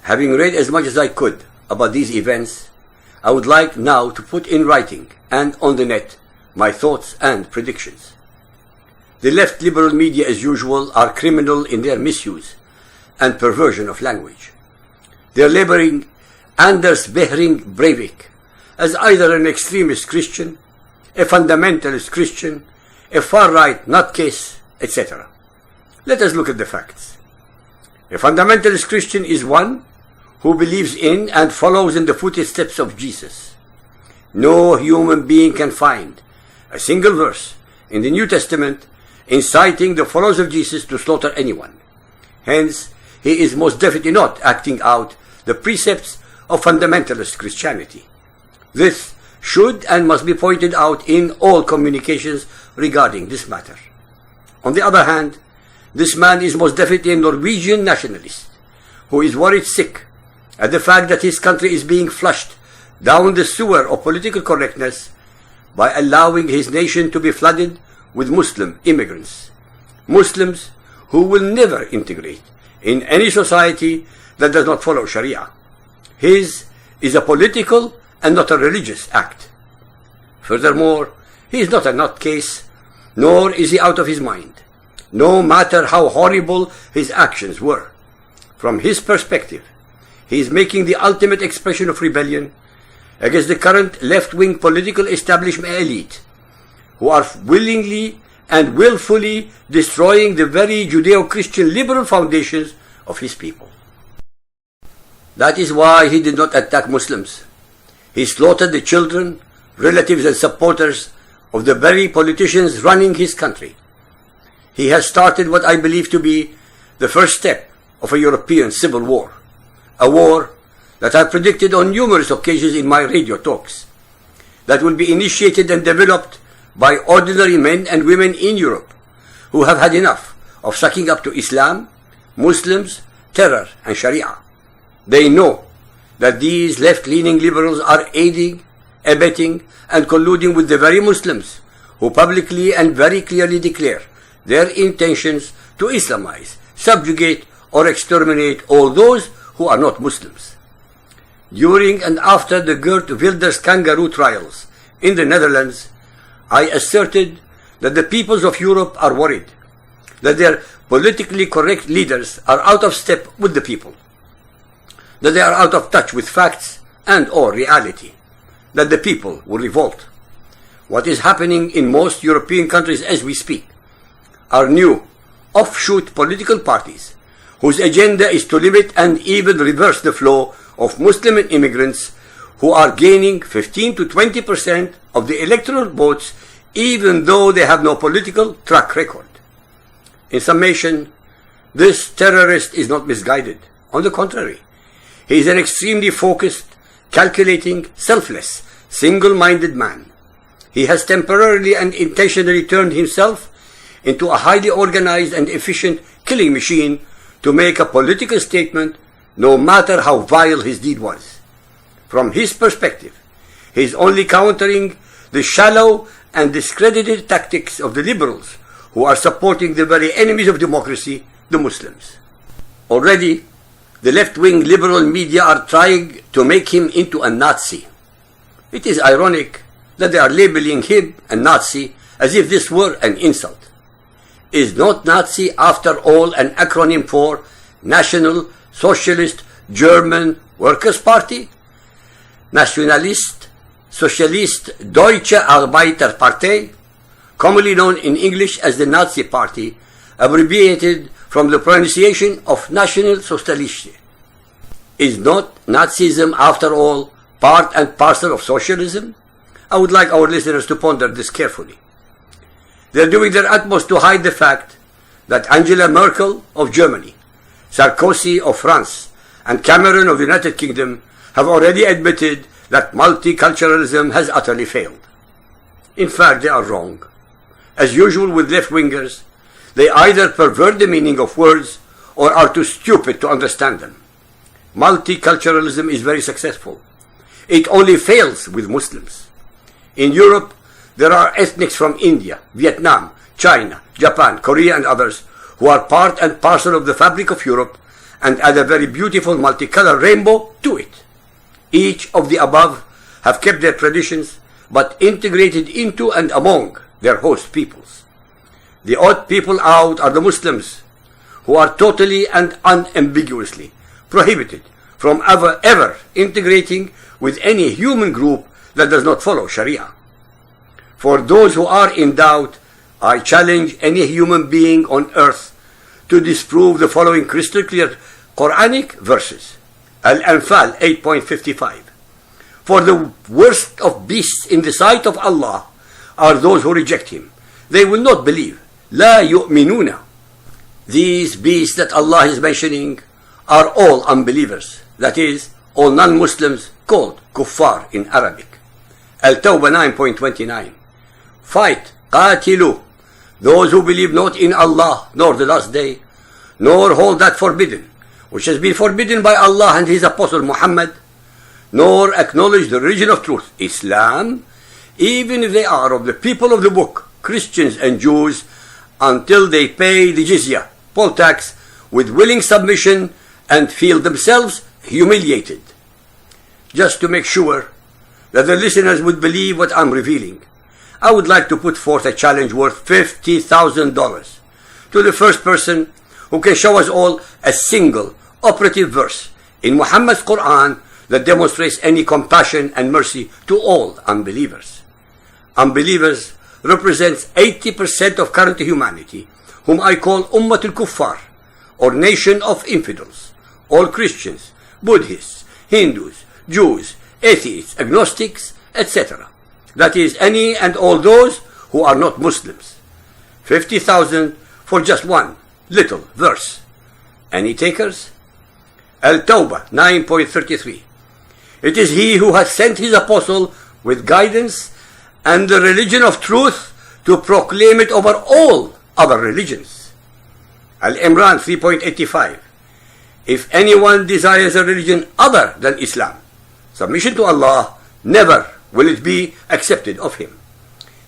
Having read as much as I could about these events, I would like now to put in writing and on the net my thoughts and predictions. The left liberal media, as usual, are criminal in their misuse and perversion of language. They are labeling Anders Behring Breivik as either an extremist Christian, a fundamentalist Christian, a far-right nutcase, etc. Let us look at the facts. A fundamentalist Christian is one who believes in and follows in the footsteps of Jesus. No human being can find a single verse in the New Testament inciting the followers of Jesus to slaughter anyone. Hence, he is most definitely not acting out the precepts of fundamentalist Christianity. This should and must be pointed out in all communications regarding this matter. On the other hand, this man is most definitely a Norwegian nationalist who is worried sick at the fact that his country is being flushed down the sewer of political correctness by allowing his nation to be flooded with Muslim immigrants. Muslims who will never integrate in any society that does not follow Sharia. His is a political and not a religious act. Furthermore, he is not a nutcase, nor is he out of his mind, no matter how horrible his actions were. From his perspective, he is making the ultimate expression of rebellion against the current left-wing political establishment elite, who are willingly and willfully destroying the very Judeo-Christian liberal foundations of his people. That is why he did not attack Muslims. He slaughtered the children, relatives and supporters of the very politicians running his country. He has started what I believe to be the first step of a European civil war, a war that I predicted on numerous occasions in my radio talks, that will be initiated and developed by ordinary men and women in Europe who have had enough of sucking up to Islam, Muslims, terror and Sharia. They know that these left-leaning liberals are aiding, abetting and colluding with the very Muslims who publicly and very clearly declare their intentions to Islamize, subjugate or exterminate all those who are not Muslims. During and after the Geert Wilders kangaroo trials in the Netherlands, I asserted that the peoples of Europe are worried, that their politically correct leaders are out of step with the people, that they are out of touch with facts and or reality, that the people will revolt. What is happening in most European countries as we speak are new, offshoot political parties whose agenda is to limit and even reverse the flow of Muslim immigrants who are gaining 15 to 20% of the electoral votes even though they have no political track record. In summation, this terrorist is not misguided. On the contrary, he is an extremely focused, calculating, selfless, single-minded man. He has temporarily and intentionally turned himself into a highly organized and efficient killing machine to make a political statement, no matter how vile his deed was. From his perspective, he is only countering the shallow and discredited tactics of the liberals who are supporting the very enemies of democracy, the Muslims. Already, the left-wing liberal media are trying to make him into a Nazi. It is ironic that they are labeling him a Nazi as if this were an insult. Is not Nazi, after all, an acronym for National Socialist German Workers' Party? Nationalist Socialist Deutsche Arbeiterpartei, commonly known in English as the Nazi Party, abbreviated from the pronunciation of National Socialist. Is not Nazism, after all, part and parcel of socialism? I would like our listeners to ponder this carefully. They are doing their utmost to hide the fact that Angela Merkel of Germany, Sarkozy of France, and Cameron of the United Kingdom have already admitted that multiculturalism has utterly failed. In fact, they are wrong. As usual with left-wingers, they either pervert the meaning of words or are too stupid to understand them. Multiculturalism is very successful. It only fails with Muslims. In Europe, there are ethnics from India, Vietnam, China, Japan, Korea and others who are part and parcel of the fabric of Europe and add a very beautiful multicolored rainbow to it. Each of the above have kept their traditions, but integrated into and among their host peoples. The odd people out are the Muslims, who are totally and unambiguously prohibited from ever integrating with any human group that does not follow Sharia. For those who are in doubt, I challenge any human being on earth to disprove the following crystal clear Quranic verses. Al-Anfal 8.55. For the worst of beasts in the sight of Allah are those who reject Him. They will not believe. La yu'minuna. These beasts that Allah is mentioning are all unbelievers. That is, all non-Muslims called kuffar in Arabic. Al-Tawbah 9.29. Fight, qatilu, those who believe not in Allah nor the last day, nor hold that forbidden, which has been forbidden by Allah and His Apostle Muhammad, nor acknowledge the religion of truth, Islam, even if they are of the people of the book, Christians and Jews, until they pay the jizya, poll tax, with willing submission and feel themselves humiliated. Just to make sure that the listeners would believe what I'm revealing, I would like to put forth a challenge worth $50,000 to the first person who can show us all a single operative verse in Muhammad's Quran that demonstrates any compassion and mercy to all unbelievers. Unbelievers represents 80% of current humanity, whom I call Ummatul Kuffar, or nation of infidels. All Christians, Buddhists, Hindus, Jews, atheists, agnostics, etc. That is, any and all those who are not Muslims. 50,000 for just one little verse. Any takers? Al-Tawbah 9.33. It is He who has sent His apostle with guidance and the religion of truth to proclaim it over all other religions. Al-Imran 3.85. If anyone desires a religion other than Islam, submission to Allah, never will it be accepted of him.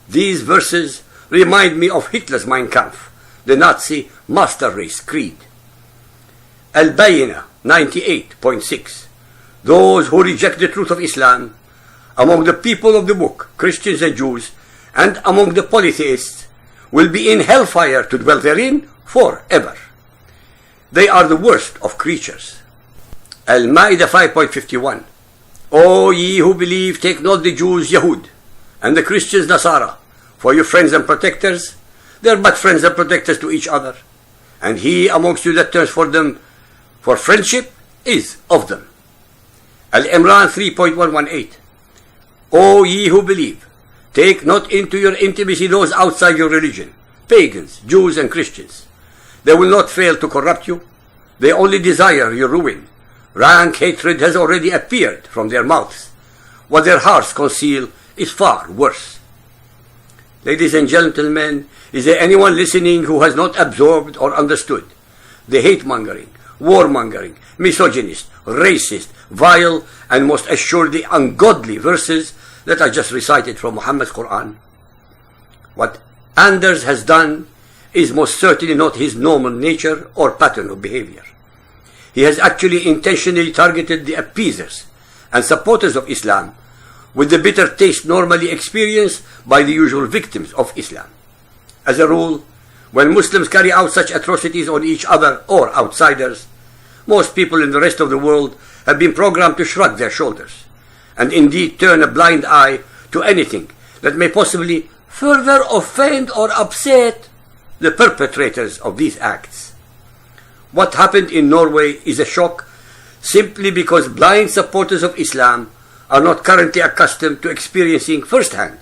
These verses remind me of Hitler's Mein Kampf, the Nazi master race creed. Al-Bayna 98.6. Those who reject the truth of Islam, among the people of the book, Christians and Jews, and among the polytheists, will be in hellfire to dwell therein forever. They are the worst of creatures. Al-Ma'idah 5.51. O ye who believe, take not the Jews Yahud, and the Christians Nasara, for your friends and protectors. They are but friends and protectors to each other, and he amongst you that turns for them for friendship is of them. Al-Imran 3.118. O ye who believe, take not into your intimacy those outside your religion, pagans, Jews and Christians. They will not fail to corrupt you. They only desire your ruin. Rank hatred has already appeared from their mouths. What their hearts conceal is far worse. Ladies and gentlemen, is there anyone listening who has not absorbed or understood the hate-mongering, war-mongering, misogynist, racist, vile, and most assuredly ungodly verses that I just recited from Muhammad's Quran? What Anders has done is most certainly not his normal nature or pattern of behavior. He has actually intentionally targeted the appeasers and supporters of Islam with the bitter taste normally experienced by the usual victims of Islam. As a rule, when Muslims carry out such atrocities on each other or outsiders, most people in the rest of the world have been programmed to shrug their shoulders and indeed turn a blind eye to anything that may possibly further offend or upset the perpetrators of these acts. What happened in Norway is a shock simply because blind supporters of Islam are not currently accustomed to experiencing firsthand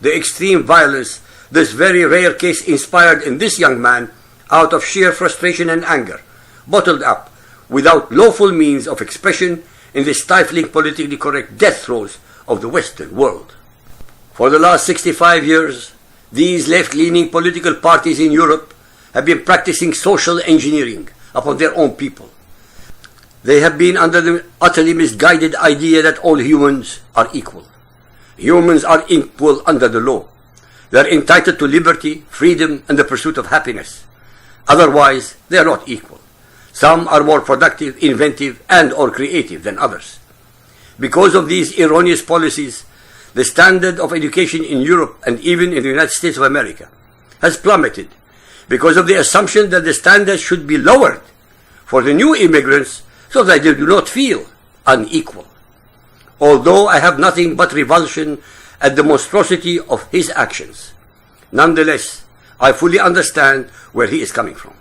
the extreme violence this very rare case inspired in this young man out of sheer frustration and anger, bottled up without lawful means of expression in the stifling politically correct death throes of the Western world. For the last 65 years, these left-leaning political parties in Europe have been practicing social engineering upon their own people. They have been under the utterly misguided idea that all humans are equal. Humans are equal under the law. They are entitled to liberty, freedom, and the pursuit of happiness. Otherwise, they are not equal. Some are more productive, inventive, and/or creative than others. Because of these erroneous policies, the standard of education in Europe and even in the United States of America has plummeted because of the assumption that the standard should be lowered for the new immigrants so that they do not feel unequal. Although I have nothing but revulsion at the monstrosity of his actions, nonetheless, I fully understand where he is coming from.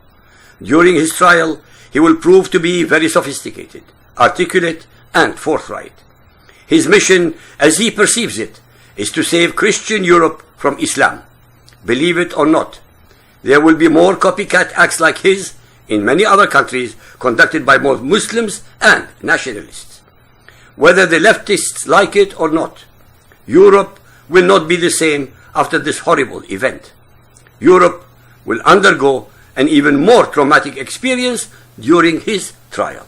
During his trial, he will prove to be very sophisticated, articulate, and forthright. His mission, as he perceives it, is to save Christian Europe from Islam. Believe it or not, there will be more copycat acts like his in many other countries conducted by both Muslims and nationalists. Whether the leftists like it or not, Europe will not be the same after this horrible event. Europe will undergo an even more traumatic experience during his trial.